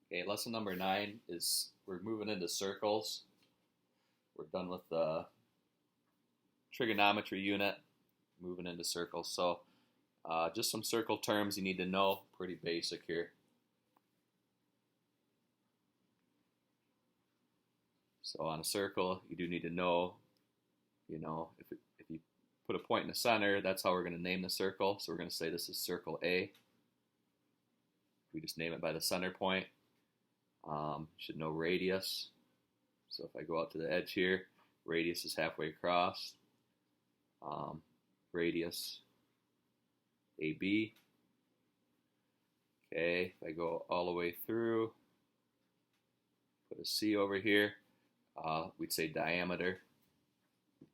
Okay, lesson number 9 is we're moving into circles. We're done with the trigonometry unit, moving into circles. So just some circle terms you need to know, pretty basic here. So on a circle, you do need to know, if you put a point in the center, that's how we're going to name the circle. So we're going to say this is circle A. We just name it by the center point. Should know radius. So if I go out to the edge here, radius is halfway across. Radius AB. Okay, if I go all the way through, put a C over here, we'd say diameter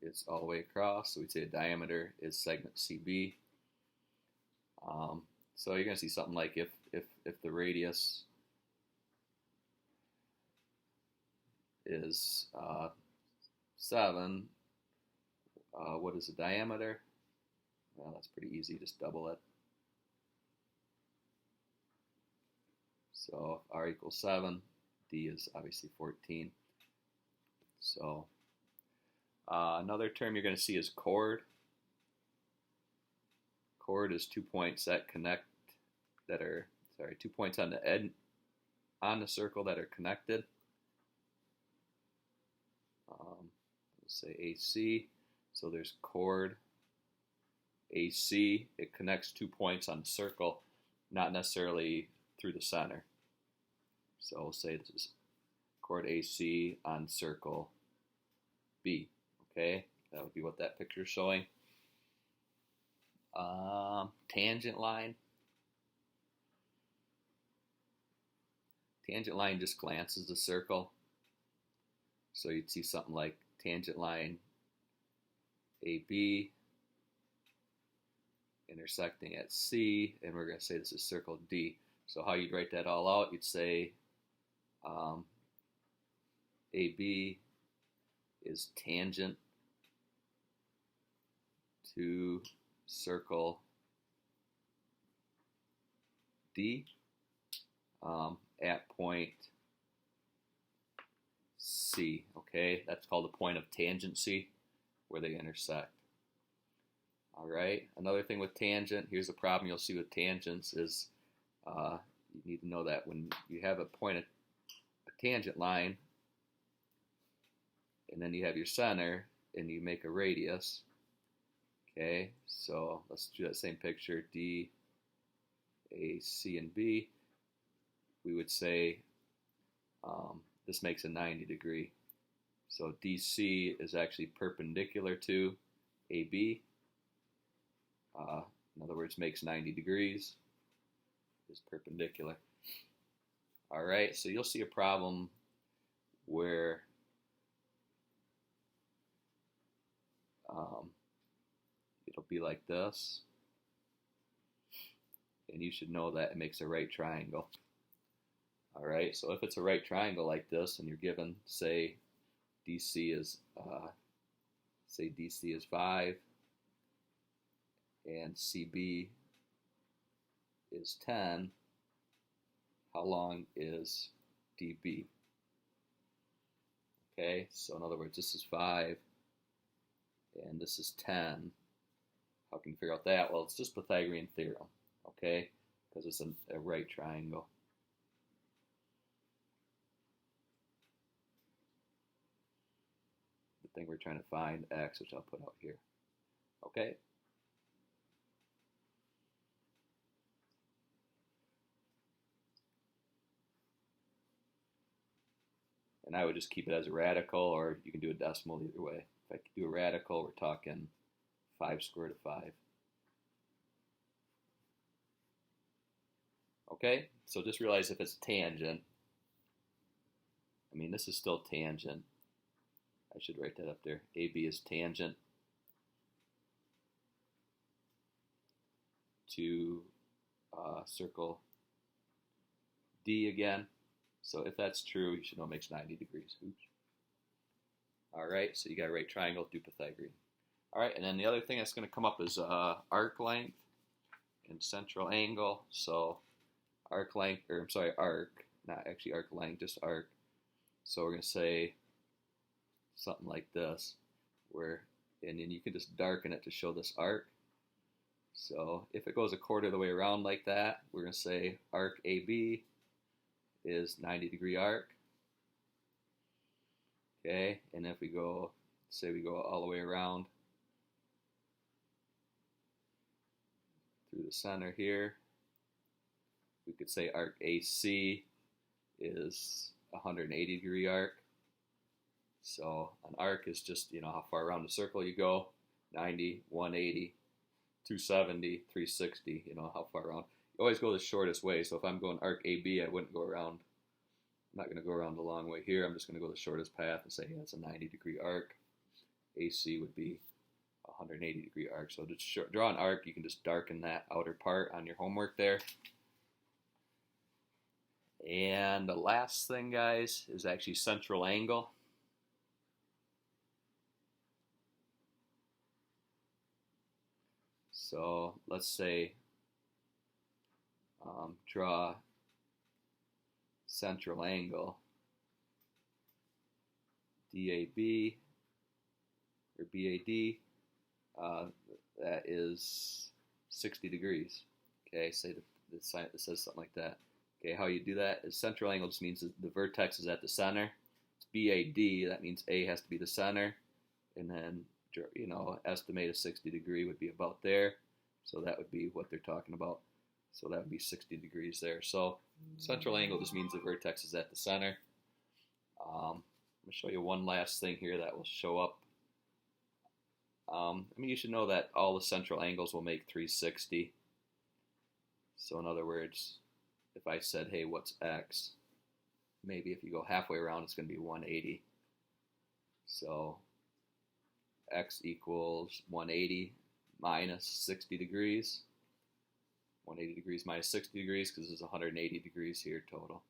is all the way across. So we'd say diameter is segment CB. So you're going to see something like if the radius is 7, what is the diameter? Well, that's pretty easy, just double it. So R equals 7, D is obviously 14. So another term you're going to see is chord. Chord is 2 points that connect, that are, 2 points on the end, on the circle that are connected. Let's say AC. So there's chord AC. It connects 2 points on the circle, not necessarily through the center. So we'll say this is chord AC on circle B. Okay, that would be what that picture is showing. Tangent line. Tangent line just glances the circle. So you'd see something like tangent line AB intersecting at C, and we're going to say this is circle D. So how you'd write that all out, you'd say AB is tangent to circle D at point C. Okay, that's called a point of tangency, where they intersect. All right, another thing with tangent, here's a problem you'll see with tangents is you need to know that when you have a tangent line, and then you have your center, and you make a radius. Okay, so let's do that same picture, D, A, C, and B. We would say this makes a 90 degree. So DC is actually perpendicular to AB. In other words, makes 90 degrees, is perpendicular. All right, so you'll see a problem where it'll be like this, and you should know that it makes a right triangle. All right, so if it's a right triangle like this, and you're given, say, DC is 5, and CB is 10, how long is DB? Okay, so in other words, this is 5, and this is 10. How can you figure out that? Well, it's just Pythagorean theorem, okay, because it's a right triangle. The thing we're trying to find, x, which I'll put out here. Okay. And I would just keep it as a radical, or you can do a decimal either way. If I do a radical, we're talking 5 square root of 5. Okay, so just realize if it's tangent, I mean, this is still tangent. I should write that up there. AB is tangent to circle D again. So if that's true, you should know it makes 90 degrees. Oops. All right, so you got a right triangle, do Pythagorean. All right, and then the other thing that's going to come up is arc length and central angle. So arc, not actually arc length, just arc. So we're going to say something like this, and then you can just darken it to show this arc. So if it goes a quarter of the way around like that, we're going to say arc AB is 90-degree arc. Okay, and if we go, say we go all the way around through the center here, we could say arc AC is 180-degree arc. So an arc is just, how far around the circle you go, 90, 180, 270, 360, how far around. You always go the shortest way. So if I'm going arc AB, I wouldn't go around. I'm not going to go around the long way here. I'm just going to go the shortest path and say, yeah, it's a 90-degree arc. AC would be 180-degree arc. So to draw an arc, you can just darken that outer part on your homework there. And the last thing, guys, is actually central angle. So let's say draw central angle DAB or BAD, that is 60 degrees. Okay, say the sign that says something like that. Okay, how you do that is central angle just means the vertex is at the center. It's BAD, that means A has to be the center, and then estimate a 60 degree would be about there. So that would be what they're talking about. So that would be 60 degrees there. So central angle just means the vertex is at the center. I'm going to show you one last thing here that will show up. You should know that all the central angles will make 360. So in other words, if I said, hey, what's x? Maybe if you go halfway around, it's going to be 180. So x equals 180 minus 60 degrees. 180 degrees minus 60 degrees because there's 180 degrees here total.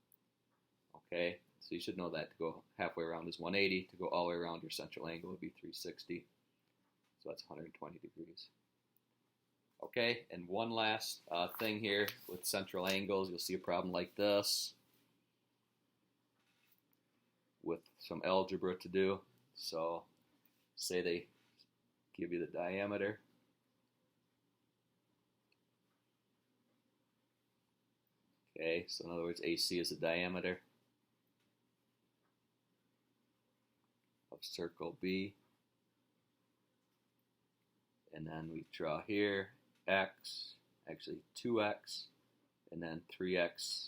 Okay, so you should know that to go halfway around is 180. To go all the way around, your central angle would be 360. So that's 120 degrees. Okay, and one last thing here with central angles. You'll see a problem like this with some algebra to do. So say they give you the diameter. Okay, so in other words, AC is the diameter of circle B. And then we draw here x, actually 2x, and then 3x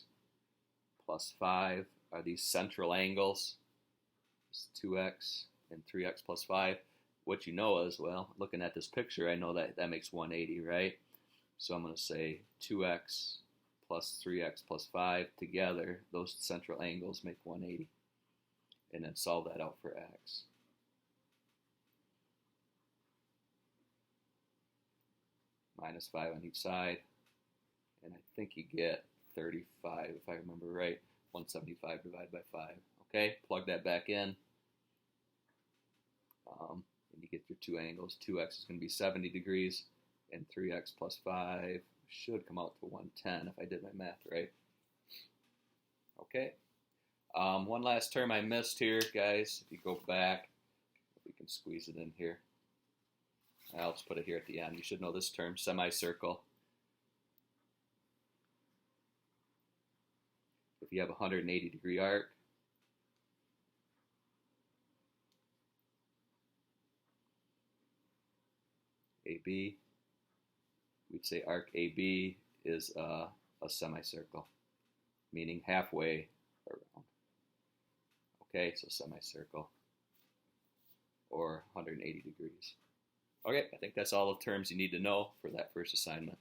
plus 5 are these central angles. It's 2x and 3x plus 5. What you know is, well, looking at this picture, I know that that makes 180, right? So I'm going to say 2x plus 3x plus 5 together, those central angles make 180. And then solve that out for x. Minus 5 on each side. And I think you get 35, if I remember right. 175 divided by 5. Okay, plug that back in. And you get your two angles. 2x is going to be 70 degrees, and 3x plus 5 should come out to 110 if I did my math right. Okay. One last term I missed here, guys. If you go back, if we can squeeze it in here. I'll just put it here at the end. You should know this term, semicircle. If you have a 180 degree arc, AB, we'd say arc AB is a semicircle, meaning halfway around. Okay, so semicircle, or 180 degrees. Okay, I think that's all the terms you need to know for that first assignment.